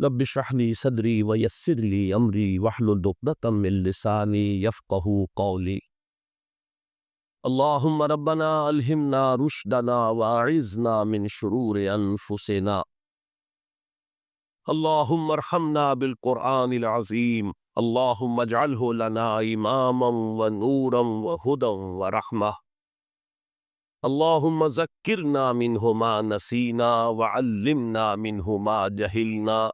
رب اشرح لي صدري ويسر لي امري واحلل عقدة من لساني يفقهوا قولي. اللهم ربنا الهمنا رشدنا واعذنا من شرور انفسنا. اللهم ارحمنا بالقرآن العظيم. اللهم اجعله لنا اماما ونورا وهدى ورحمة. اللهم ذکرنا منه ما نسینا وعلمنا منه ما جہلنا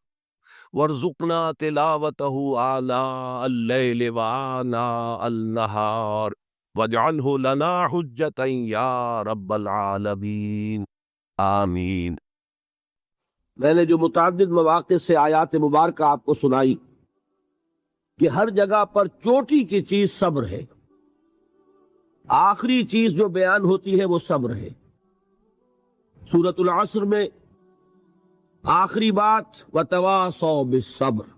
وارزقنا تلاوته آلاء الليل وآناء النهار واجعله لنا حجة یا رب العالمین آمین۔ میں نے جو متعدد مواقع سے آیات مبارکہ آپ کو سنائی کہ ہر جگہ پر چوٹی کی چیز صبر ہے، آخری چیز جو بیان ہوتی ہے وہ صبر ہے۔ سورۃ العصر میں آخری بات وَتَوَاصَوْا بِالصَّبْرِ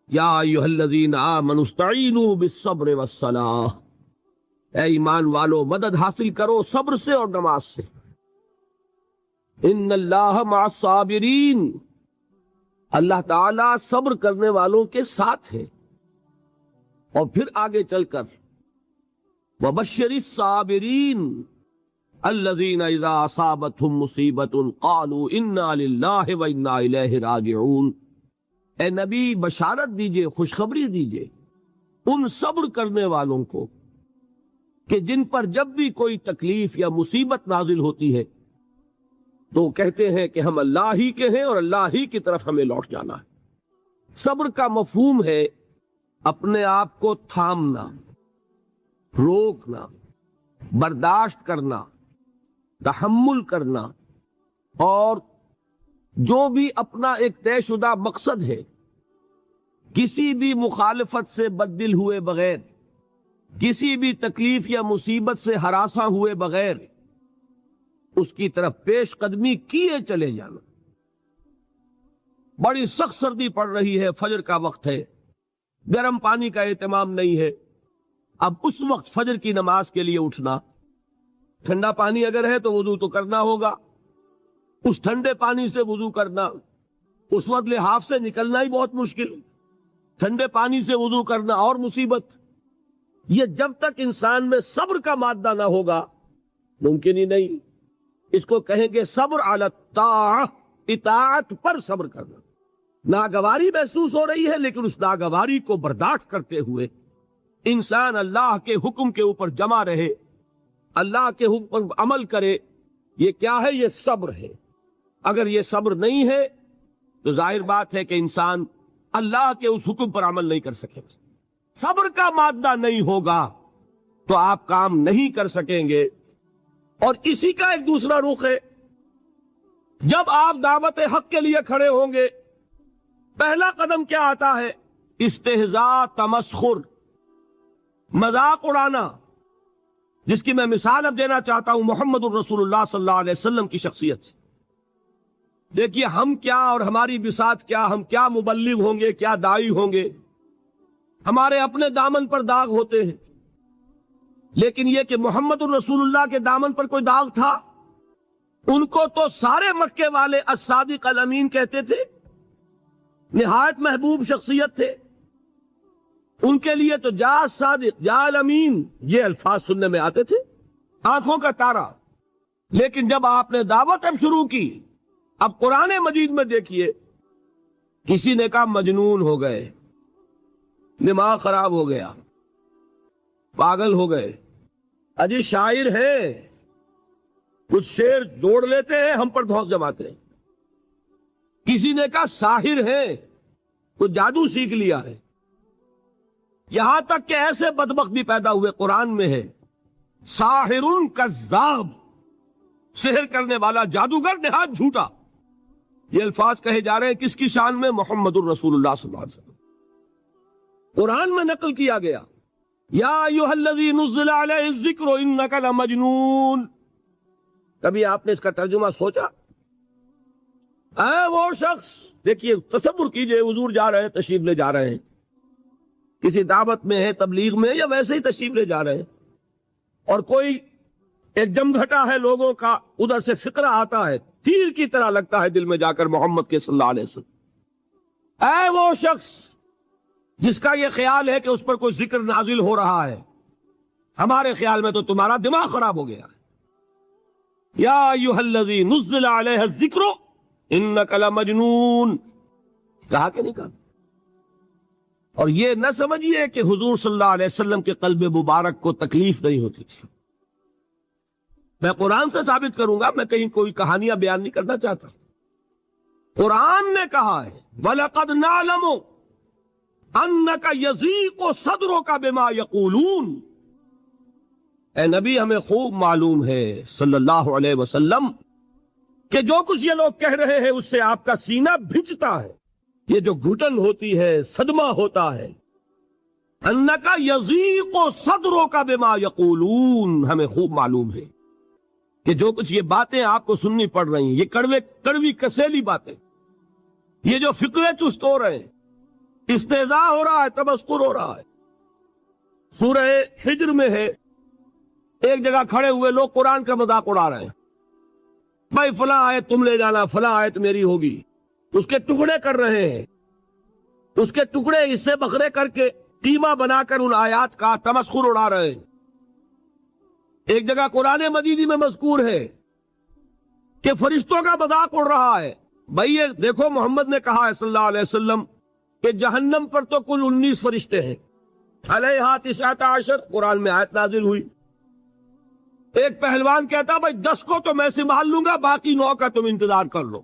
یا ایھا الذین آمنوا استعینوا بالصبر والصلاۃ، اے ایمان والو مدد حاصل کرو صبر سے اور نماز سے۔ ان اللہ مع الصابرین، اللہ تعالیٰ صبر کرنے والوں کے ساتھ ہے۔ اور پھر آگے چل کر وَبَشِّرِ الصَّابِرِينَ الَّذِينَ إِذَا أَصَابَتْهُمْ مُصِيبَةٌ قَالُوا إِنَّا لِلَّهِ وَإِنَّا إِلَيْهِ رَاجِعُونَ، اے نبی بشارت دیجئے، خوشخبری دیجئے ان صبر کرنے والوں کو کہ جن پر جب بھی کوئی تکلیف یا مصیبت نازل ہوتی ہے تو کہتے ہیں کہ ہم اللہ ہی کے ہیں اور اللہ ہی کی طرف ہمیں لوٹ جانا ہے۔ صبر کا مفہوم ہے اپنے آپ کو تھامنا، روکنا، برداشت کرنا، تحمل کرنا، اور جو بھی اپنا ایک طے شدہ مقصد ہے کسی بھی مخالفت سے بددل ہوئے بغیر، کسی بھی تکلیف یا مصیبت سے ہراساں ہوئے بغیر اس کی طرف پیش قدمی کیے چلے جانا۔ بڑی سخت سردی پڑ رہی ہے، فجر کا وقت ہے، گرم پانی کا اہتمام نہیں ہے، اب اس وقت فجر کی نماز کے لیے اٹھنا، ٹھنڈا پانی اگر ہے تو وضو تو کرنا ہوگا، اس ٹھنڈے پانی سے وضو کرنا، اس وقت لحاف سے نکلنا ہی بہت مشکل، ٹھنڈے پانی سے وضو کرنا اور مصیبت۔ یہ جب تک انسان میں صبر کا مادہ نہ ہوگا ممکن ہی نہیں۔ اس کو کہیں گے صبر علی الطاعہ، اطاعت پر صبر کرنا۔ ناگواری محسوس ہو رہی ہے لیکن اس ناگواری کو برداشت کرتے ہوئے انسان اللہ کے حکم کے اوپر جمع رہے، اللہ کے حکم پر عمل کرے۔ یہ کیا ہے؟ یہ صبر ہے۔ اگر یہ صبر نہیں ہے تو ظاہر بات ہے کہ انسان اللہ کے اس حکم پر عمل نہیں کر سکے گا۔ صبر کا مادہ نہیں ہوگا تو آپ کام نہیں کر سکیں گے۔ اور اسی کا ایک دوسرا رخ ہے، جب آپ دعوت حق کے لیے کھڑے ہوں گے پہلا قدم کیا آتا ہے؟ استہزاء، تمسخر، مذاق اڑانا، جس کی میں مثال اب دینا چاہتا ہوں محمد الرسول اللہ صلی اللہ علیہ وسلم کی شخصیت سے۔ دیکھیے ہم کیا اور ہماری بساط کیا، ہم کیا مبلغ ہوں گے، کیا داعی ہوں گے، ہمارے اپنے دامن پر داغ ہوتے ہیں، لیکن یہ کہ محمد الرسول اللہ کے دامن پر کوئی داغ تھا؟ ان کو تو سارے مکے والے الصادق الامین کہتے تھے، نہایت محبوب شخصیت تھے، ان کے لیے تو جا صادق، جا الامین، یہ الفاظ سننے میں آتے تھے، آنکھوں کا تارا۔ لیکن جب آپ نے دعوت اب شروع کی، اب قرآن مجید میں دیکھیے کسی نے کہا مجنون ہو گئے، دماغ خراب ہو گیا، پاگل ہو گئے، اجی شاعر ہے، کچھ شعر جوڑ لیتے ہیں ہم پر دھوس جماتے ہیں۔ کسی نے کہا ساحر ہے، کچھ جادو سیکھ لیا ہے، یہاں تک کہ ایسے بدبخت بھی پیدا ہوئے، قرآن میں ہے ساحر کذاب، سحر کرنے والا جادوگر نہایت جھوٹا۔ یہ الفاظ کہے جا رہے ہیں کس کی شان میں؟ محمد الرسول اللہ صلی اللہ علیہ وسلم۔ قرآن میں نقل کیا گیا یا ایھا الذی نزل علیہ الذکر انک لمجنون۔ کبھی آپ نے اس کا ترجمہ سوچا؟ اے وہ شخص، دیکھیے تصور کیجئے حضور جا رہے ہیں، تشریف لے جا رہے ہیں، کسی دعوت میں ہے، تبلیغ میں، یا ویسے ہی تشریف لے جا رہے ہیں، اور کوئی ایک جمگھٹا ہے لوگوں کا، ادھر سے فقرہ آتا ہے، تیر کی طرح لگتا ہے دل میں جا کر محمد کے صلی اللہ علیہ وسلم۔ اے وہ شخص جس کا یہ خیال ہے کہ اس پر کوئی ذکر نازل ہو رہا ہے، ہمارے خیال میں تو تمہارا دماغ خراب ہو گیا ہے۔ یا ایھا الذی نزل علیہ الذکر انک لمجنون، کہا کہ نہیں کہا؟ اور یہ نہ سمجھیے کہ حضور صلی اللہ علیہ وسلم کے قلب مبارک کو تکلیف نہیں ہوتی تھی۔ میں قرآن سے ثابت کروں گا، میں کہیں کوئی کہانیاں بیان نہیں کرنا چاہتا۔ قرآن نے کہا ہے وَلَقَدْ نَعْلَمُ أَنَّكَ يَضِيقُ صَدْرُكَ بِمَا يَقُولُونَ، اے نبی ہمیں خوب معلوم ہے صلی اللہ علیہ وسلم کہ جو کچھ یہ لوگ کہہ رہے ہیں اس سے آپ کا سینہ بھجتا ہے، یہ جو گھٹن ہوتی ہے، صدمہ ہوتا ہے۔ أَنَّكَ يَضِيقُ صَدْرُكَ بِمَا يَقُولُونَ، ہمیں خوب معلوم ہے کہ جو کچھ یہ باتیں آپ کو سننی پڑ رہی ہیں، یہ کڑوی کسیلی باتیں، یہ جو فقرے چست ہو رہے ہیں، استہزاء ہو رہا ہے، تمسخر ہو رہا ہے۔ سورہ حجر میں ہے، ایک جگہ کھڑے ہوئے لوگ قرآن کا مذاق اڑا رہے ہیں، بھائی فلاں آیت تم لے جانا، فلاں آیت میری ہوگی، اس کے ٹکڑے کر رہے ہیں، اس کے ٹکڑے حصے بکھرے کر کے قیمہ بنا کر ان آیات کا تمسخر اڑا رہے ہیں۔ ایک جگہ قرآن مجیدی میں مذکور ہے کہ فرشتوں کا مذاق اڑ رہا ہے، بھائی یہ دیکھو محمد نے کہا ہے صلی اللہ علیہ وسلم کہ جہنم پر تو کل 19 فرشتے ہیں، علیہا 19 قرآن میں آیت نازل ہوئی۔ ایک پہلوان کہتا بھائی 10 کو تو میں سنبھال لوں گا، باقی 9 کا تم انتظار کر لو۔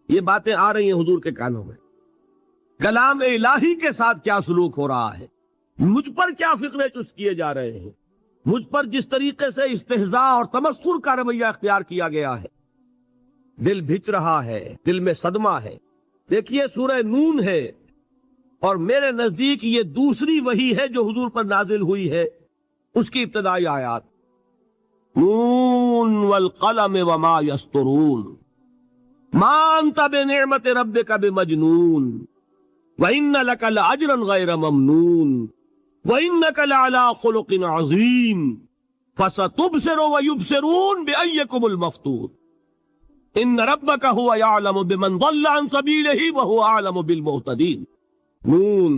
یہ باتیں آ رہی ہیں حضور کے کانوں میں، کلام الہی کے ساتھ کیا سلوک ہو رہا ہے، مجھ پر کیا فقرے چست کیے جا رہے ہیں، مجھ پر جس طریقے سے استہزاء اور تمسخر کا رویہ اختیار کیا گیا ہے، دل بھچ رہا ہے، دل میں صدمہ ہے۔ دیکھیے سورہ نون ہے، اور میرے نزدیک یہ دوسری وحی ہے جو حضور پر نازل ہوئی ہے، اس کی ابتدائی آیات، نون والقلم وما یسطرون ما انت بنعمت ربک بمجنون وَإِنَّ لَكَ لَأَجْرًا غَيْرَ مَمْنُونٍ وَإِنَّكَ لَعَلَىٰ خُلُقٍ عَظِيمٍ فَسَتُبْصِرُ وَيُبْصِرُونَ بِأَيِّكُمُ الْمَفْتُونُ إِنَّ رَبَّكَ هُوَ يَعْلَمُ بِمَنْ ضَلَّ عَنْ سَبِيلِهِ وَهُوَ أَعْلَمُ بِالْمُهْتَدِينَ۔ نون،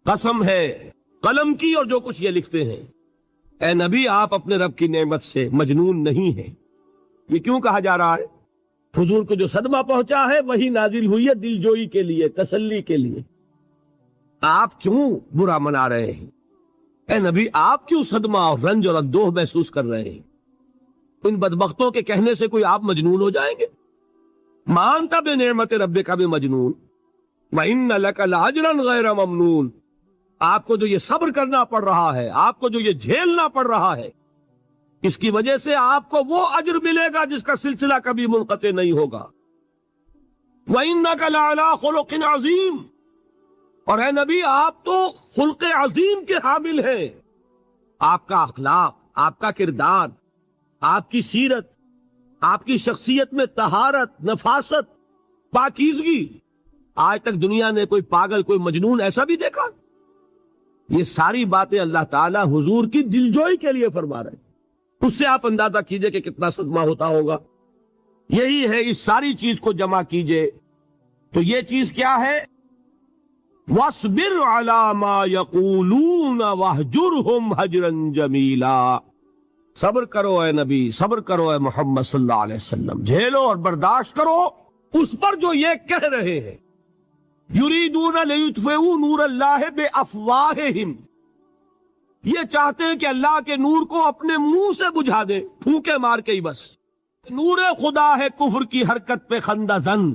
قسم ہے قلم کی اور جو کچھ یہ لکھتے ہیں۔ اے نبی آپ اپنے رب کی نعمت سے مجنون نہیں ہیں۔ یہ کیوں کہا جا رہا ہے؟ حضور کو جو صدمہ پہنچا ہے وہی نازل ہوئی ہے دل جوئی کے لیے، تسلی کے لیے۔ آپ کیوں برا منا رہے ہیں؟ اے نبی آپ کیوں صدمہ اور رنج اور اندوہ محسوس کر رہے ہیں؟ ان بدبختوں کے کہنے سے کوئی آپ مجنون ہو جائیں گے؟ مانتا بے نعمت ربک بمجنون وَإِنَّ لَكَ لَأَجْرًا غَيْرَ مَمْنُونٍ، آپ کو جو یہ صبر کرنا پڑ رہا ہے، آپ کو جو یہ جھیلنا پڑ رہا ہے، اس کی وجہ سے آپ کو وہ اجر ملے گا جس کا سلسلہ کبھی منقطع نہیں ہوگا۔ وَإِنَّكَ لَعَلَىٰ خُلُقٍ عَظِيمٍ، اور اے نبی آپ تو خلق عظیم کے حامل ہیں۔ آپ کا اخلاق، آپ کا کردار، آپ کی سیرت، آپ کی شخصیت میں طہارت، نفاست، پاکیزگی، آج تک دنیا نے کوئی پاگل، کوئی مجنون ایسا بھی دیکھا؟ یہ ساری باتیں اللہ تعالیٰ حضور کی دلجوئی کے لیے فرما رہے ہیں۔ اس سے آپ اندازہ کیجئے کہ کتنا صدمہ ہوتا ہوگا۔ یہی ہے، اس ساری چیز کو جمع کیجئے تو یہ چیز کیا ہے؟ وَاصْبِرْ عَلَىٰ مَا يَقُولُونَ وَاهْجُرْهُمْ هَجْرًا جَمِيلًا، صبر کرو اے نبی، صبر کرو اے محمد صلی اللہ علیہ وسلم، جھیلو اور برداشت کرو اس پر جو یہ کہہ رہے ہیں۔ یریدون لیطفئوا نور اللہ بافواہہم، یہ چاہتے ہیں کہ اللہ کے نور کو اپنے منہ سے بجھا دیں، پھونکے مار کے ہی بس۔ نور خدا ہے کفر کی حرکت پہ خندہ زن،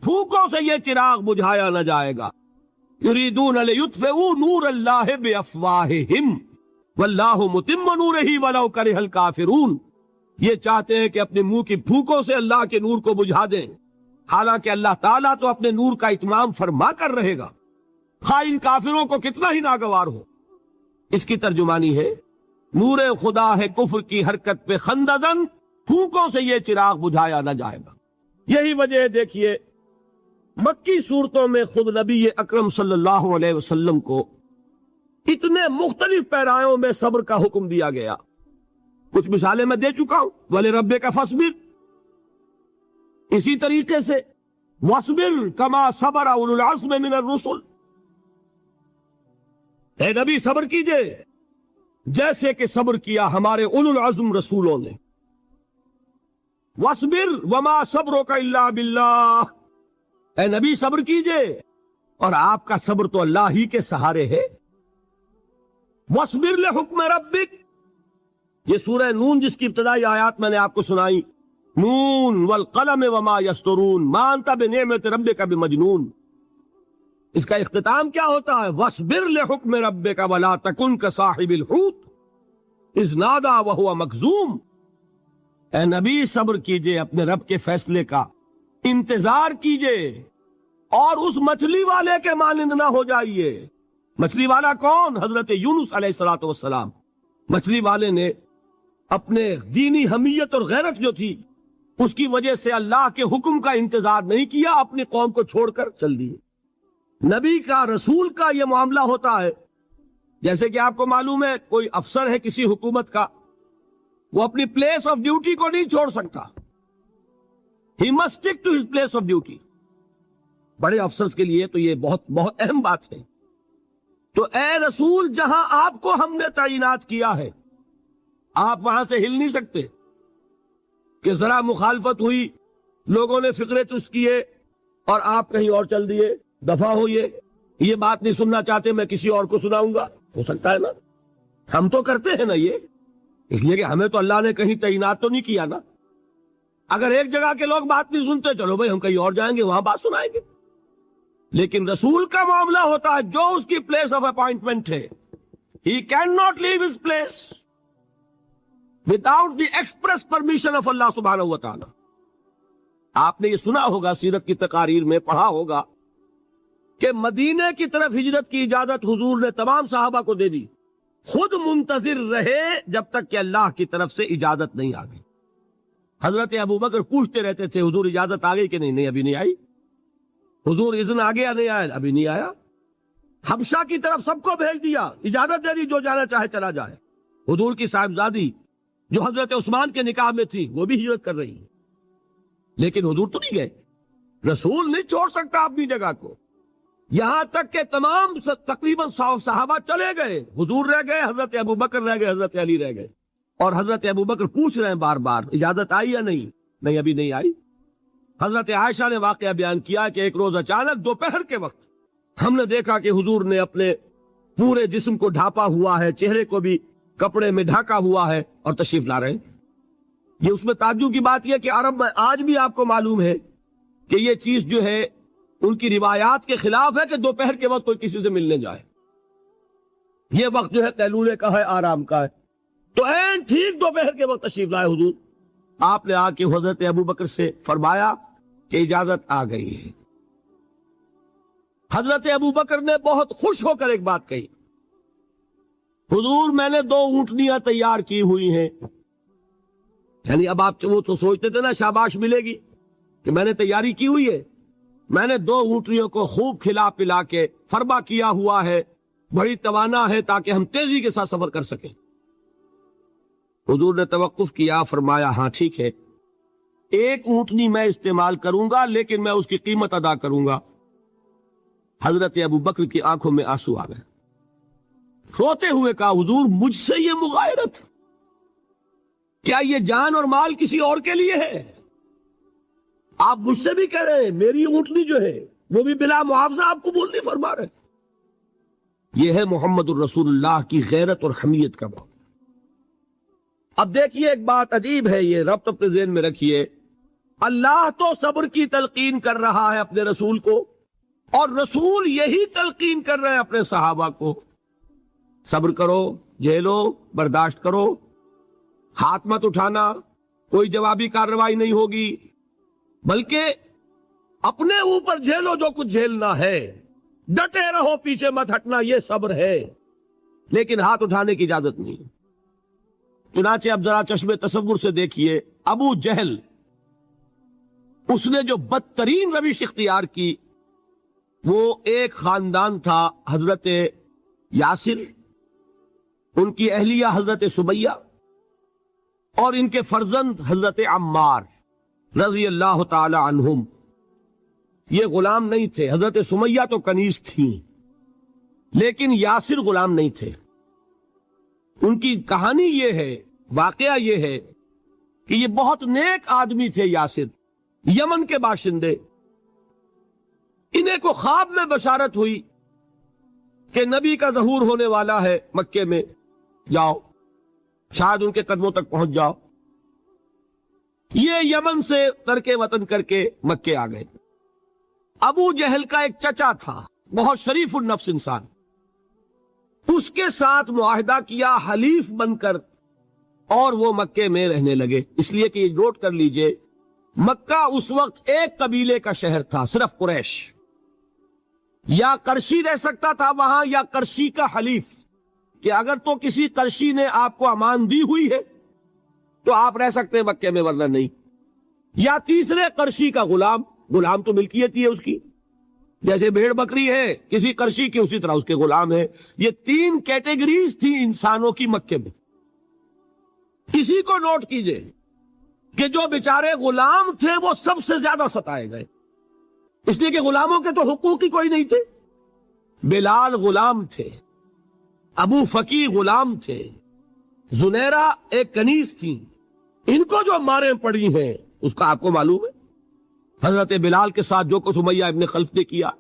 پھونکوں سے یہ چراغ بجھایا نہ جائے گا۔ یریدون لیطفئوا نور اللہ بافواہہم واللہ متم نورہ ولو کرہ الکافرون، یہ چاہتے ہیں کہ اپنے منہ کی پھونکوں سے اللہ کے نور کو بجھا دیں، حالانکہ اللہ تعالیٰ تو اپنے نور کا اتمام فرما کر رہے گا، خواہ ان کافروں کو کتنا ہی ناگوار ہو۔ اس کی ترجمانی ہے نور خدا ہے کفر کی حرکت پہ خنددن، پھونکوں سے یہ چراغ بجھایا نہ جائے گا۔ یہی وجہ ہے، دیکھیے مکی صورتوں میں خود نبی اکرم صلی اللہ علیہ وسلم کو اتنے مختلف پیرایوں میں صبر کا حکم دیا گیا۔ کچھ مثالیں میں دے چکا ہوں، وَلِرَبِّكَ فَاصْبِرْ، اسی طریقے سے وَاصْبِرْ كَمَا صَبَرَ أُولُو الْعَزْمِ مِنَ الرُّسُلِ، اے نبی صبر کیجئے جیسے کہ صبر کیا ہمارے اولو العزم رسولوں نے. وَاصْبِرْ وَمَا صَبْرُكَ إِلَّا بِاللَّهِ، اے نبی صبر کیجئے اور آپ کا صبر تو اللہ ہی کے سہارے ہے. وَاصْبِرْ لِحُكْمِ رَبِّكَ، یہ سورہ نون جس کی ابتدائی آیات میں نے آپ کو سنائی، نون والقلم وما یسطرون ما انت بنعمت ربک بمجنون، اس کا اختتام کیا ہوتا ہے؟ وَاصْبِرْ لِحُكْمِ رَبِّكَ وَلَا تَكُنْ كَصَاحِبِ الْحُوتِ إِذْ نَادَىٰ وَهُوَ مَكْظُومٌ، اے نبی صبر کیجئے اپنے رب کے فیصلے کا، انتظار کیجئے اور اس مچھلی والے کے مانند نہ ہو جائیے. مچھلی والا کون؟ حضرت یونس علیہ السلام. مچھلی والے نے اپنے دینی حمیت اور غیرت جو تھی اس کی وجہ سے اللہ کے حکم کا انتظار نہیں کیا، اپنی قوم کو چھوڑ کر چل دیے. نبی کا، رسول کا یہ معاملہ ہوتا ہے. جیسے کہ آپ کو معلوم ہے کوئی افسر ہے کسی حکومت کا، وہ اپنی پلیس آف ڈیوٹی کو نہیں چھوڑ سکتا. He must stick to his place of duty. بڑے افسرز کے لیے تو یہ بہت بہت اہم بات ہے. تو اے رسول، جہاں آپ کو ہم نے تعینات کیا ہے آپ وہاں سے ہل نہیں سکتے. کہ ذرا مخالفت ہوئی، لوگوں نے فقرے چست کیے اور آپ کہیں اور چل دیے، دفع ہوئیے، یہ بات نہیں سننا چاہتے، میں کسی اور کو سناؤں گا. ہو سکتا ہے نا؟ ہم تو کرتے ہیں نا یہ، اس لیے کہ ہمیں تو اللہ نے کہیں تعینات تو نہیں کیا نا. اگر ایک جگہ کے لوگ بات نہیں سنتے، چلو بھائی ہم کہیں اور جائیں گے، وہاں بات سنائیں گے. لیکن رسول کا معاملہ ہوتا ہے جو اس کی پلیس آف اپوائنٹمنٹ ہے، he can not leave his place without the express permission of اللہ سبحانہ و تعالی. آپ نے یہ سنا ہوگا، سیرت کی تقاریر میں پڑھا ہوگا کہ مدینے کی طرف ہجرت کی اجازت حضور نے تمام صحابہ کو دے دی، خود منتظر رہے جب تک کہ اللہ کی طرف سے اجازت نہیں آ گئی. حضرت ابوبکر پوچھتے رہتے تھے حضور اجازت آ گئی کہ نہیں؟ نہیں ابھی نہیں آئی. حضور اذن آ گیا؟ نہیں آیا. ابھی نہیں آیا. حبشہ کی طرف سب کو بھیج دیا، اجازت دے دی جو جانا چاہے چلا جائے. حضور کی صاحبزادی جو حضرت عثمان کے نکاح میں تھی وہ بھی ہجرت کر رہی ہے، لیکن حضور تو نہیں گئے. رسول نہیں چھوڑ سکتا اپنی جگہ کو. یہاں تک کہ تمام تقریباً 100 صحابہ چلے گئے، حضور رہ گئے، حضرت ابوبکر رہ گئے، حضرت علی رہ گئے. اور حضرت ابوبکر پوچھ رہے ہیں بار بار اجازت آئی یا نہیں؟ نہیں ابھی نہیں آئی. حضرت عائشہ نے واقعہ بیان کیا کہ ایک روز اچانک دوپہر کے وقت ہم نے دیکھا کہ حضور نے اپنے پورے جسم کو ڈھانپا ہوا ہے، چہرے کو بھی کپڑے میں ڈھانکا ہوا ہے اور تشریف لا رہے ہیں. یہ اس میں تعجب کی بات یہ کہ عرب میں آج بھی آپ کو معلوم ہے کہ یہ چیز جو ہے ان کی روایات کے خلاف ہے کہ دوپہر کے وقت کوئی کسی سے ملنے جائے. یہ وقت جو ہے قیلولے کا ہے، آرام کا ہے. تو این ٹھیک دوپہر کے وقت تشریف لائے حضور. آپ نے آ کے حضرت ابوبکر سے فرمایا کہ اجازت آ گئی ہے. حضرت ابوبکر نے بہت خوش ہو کر ایک بات کہی، حضور میں نے 2 اونٹنیاں تیار کی ہوئی ہیں. یعنی اب آپ وہ تو سوچتے تھے نا شاباش ملے گی کہ میں نے تیاری کی ہوئی ہے. میں نے 2 اونٹنیوں کو خوب کھلا پلا کے فربا کیا ہوا ہے، بڑی توانا ہے تاکہ ہم تیزی کے ساتھ سفر کر سکیں. حضور نے توقف کیا، فرمایا ہاں ٹھیک ہے، 1 اونٹنی میں استعمال کروں گا لیکن میں اس کی قیمت ادا کروں گا. حضرت ابوبکر کی آنکھوں میں آنسو آ گئے. روتے ہوئے کہا حضور مجھ سے یہ مغایرت، کیا یہ جان اور مال کسی اور کے لیے ہے؟ آپ مجھ سے بھی کہہ رہے ہیں میری اونٹنی جو ہے وہ بھی بلا معاوضہ آپ قبول نہیں فرما رہے. یہ ہے محمد الرسول اللہ کی غیرت اور حمیت کا بات. اب دیکھیے ایک بات عجیب ہے، یہ ربط اپنے ذہن میں رکھیے. اللہ تو صبر کی تلقین کر رہا ہے اپنے رسول کو، اور رسول یہی تلقین کر رہے ہیں اپنے صحابہ کو. صبر کرو، جھیلو، برداشت کرو، ہاتھ مت اٹھانا، کوئی جوابی کارروائی نہیں ہوگی، بلکہ اپنے اوپر جھیلو جو کچھ جھیلنا ہے، ڈٹے رہو، پیچھے مت ہٹنا، یہ صبر ہے. لیکن ہاتھ اٹھانے کی اجازت نہیں. چنانچہ اب ذرا چشم تصور سے دیکھیے، ابو جہل اس نے جو بدترین روش اختیار کی، وہ ایک خاندان تھا حضرت یاسر، ان کی اہلیہ حضرت سمیہ، اور ان کے فرزند حضرت عمار رضی اللہ تعالی عنہم. یہ غلام نہیں تھے. حضرت سمیہ تو کنیز تھیں لیکن یاسر غلام نہیں تھے. ان کی کہانی یہ ہے، واقعہ یہ ہے کہ یہ بہت نیک آدمی تھے. یاسر یمن کے باشندے. انہیں کو خواب میں بشارت ہوئی کہ نبی کا ظہور ہونے والا ہے مکے میں، جاؤ شاید ان کے قدموں تک پہنچ جاؤ. یہ یمن سے ترک وطن کر کے مکے آ گئے. ابو جہل کا ایک چچا تھا، بہت شریف النفس انسان، اس کے ساتھ معاہدہ کیا حلیف بن کر، اور وہ مکے میں رہنے لگے. اس لیے کہ یہ نوٹ کر لیجئے، مکہ اس وقت ایک قبیلے کا شہر تھا، صرف قریش. یا قرشی رہ سکتا تھا وہاں، یا قرشی کا حلیف، کہ اگر تو کسی قرشی نے آپ کو امان دی ہوئی ہے تو آپ رہ سکتے ہیں مکے میں، ورنہ نہیں. یا تیسرے قرشی کا غلام. غلام تو ملکیت ہی ہے اس کی، جیسے بھیڑ بکری ہے کسی قرشی کی، اسی طرح اس کے غلام ہے. یہ 3 کیٹیگریز تھی انسانوں کی مکے میں. اسی کو نوٹ کیجئے کہ جو بیچارے غلام تھے وہ سب سے زیادہ ستائے گئے، اس لیے کہ غلاموں کے تو حقوق ہی کوئی نہیں تھے. بلال غلام تھے، ابو فقی غلام تھے، زنیرہ ایک کنیز تھی. ان کو جو ماریں پڑی ہیں اس کا آپ کو معلوم ہے. حضرت بلال کے ساتھ جو کو سمیہ ابن خلف نے کیا،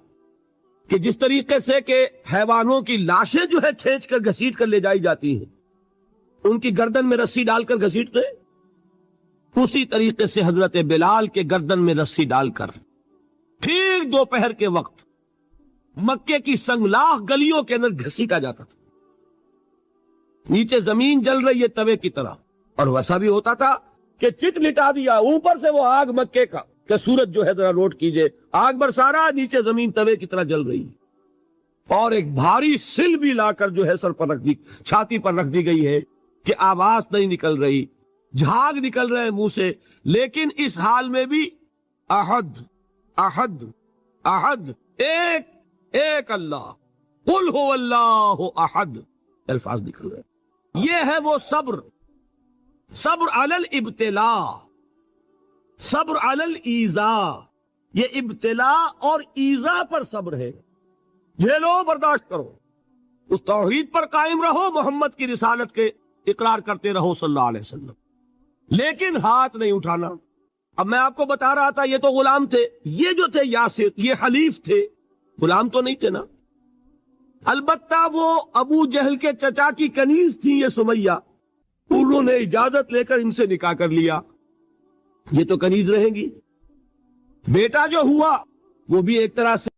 کہ جس طریقے سے کہ حیوانوں کی لاشیں جو ہے کھینچ کر گھسیٹ کر لے جائی جاتی ہیں، ان کی گردن میں رسی ڈال کر گھسیٹتے، اسی طریقے سے حضرت بلال کے گردن میں رسی ڈال کر ٹھیک دوپہر کے وقت مکے کی سنگلاخ گلیوں کے اندر گھسیٹا جاتا تھا. نیچے زمین جل رہی ہے توے کی طرح، اور ویسا بھی ہوتا تھا کہ چت لٹا دیا، اوپر سے وہ آگ مکے کا کہ سورج جو ہے ذرا نوٹ کیجئے، آگ برسا رہا، نیچے زمین توے کی طرح جل رہی، اور ایک بھاری سل بھی لا کر جو ہے سر پر رکھ دی، چھاتی پر رکھ دی گئی ہے کہ آواز نہیں نکل رہی، جھاگ نکل رہے منہ سے. لیکن اس حال میں بھی احد احد احد، ایک ایک اللہ، قل هو اللہ احد، الفاظ نکل رہے. یہ ہے وہ صبر، صبر علی الابتلاء، صبر علی الایذاء. یہ ابتلاء اور ایذاء پر صبر ہے. جھیلو، برداشت کرو، اس توحید پر قائم رہو، محمد کی رسالت کے اقرار کرتے رہو صلی اللہ علیہ وسلم، لیکن ہاتھ نہیں اٹھانا. اب میں آپ کو بتا رہا تھا یہ تو غلام تھے، یہ جو تھے یاسر یہ حلیف تھے، غلام تو نہیں تھے نا. البتہ وہ ابو جہل کے چچا کی کنیز تھی یہ سمیہ، انہوں نے اجازت لے کر ان سے نکاح کر لیا. یہ تو کنیز رہیں گی. بیٹا جو ہوا وہ بھی ایک طرح سے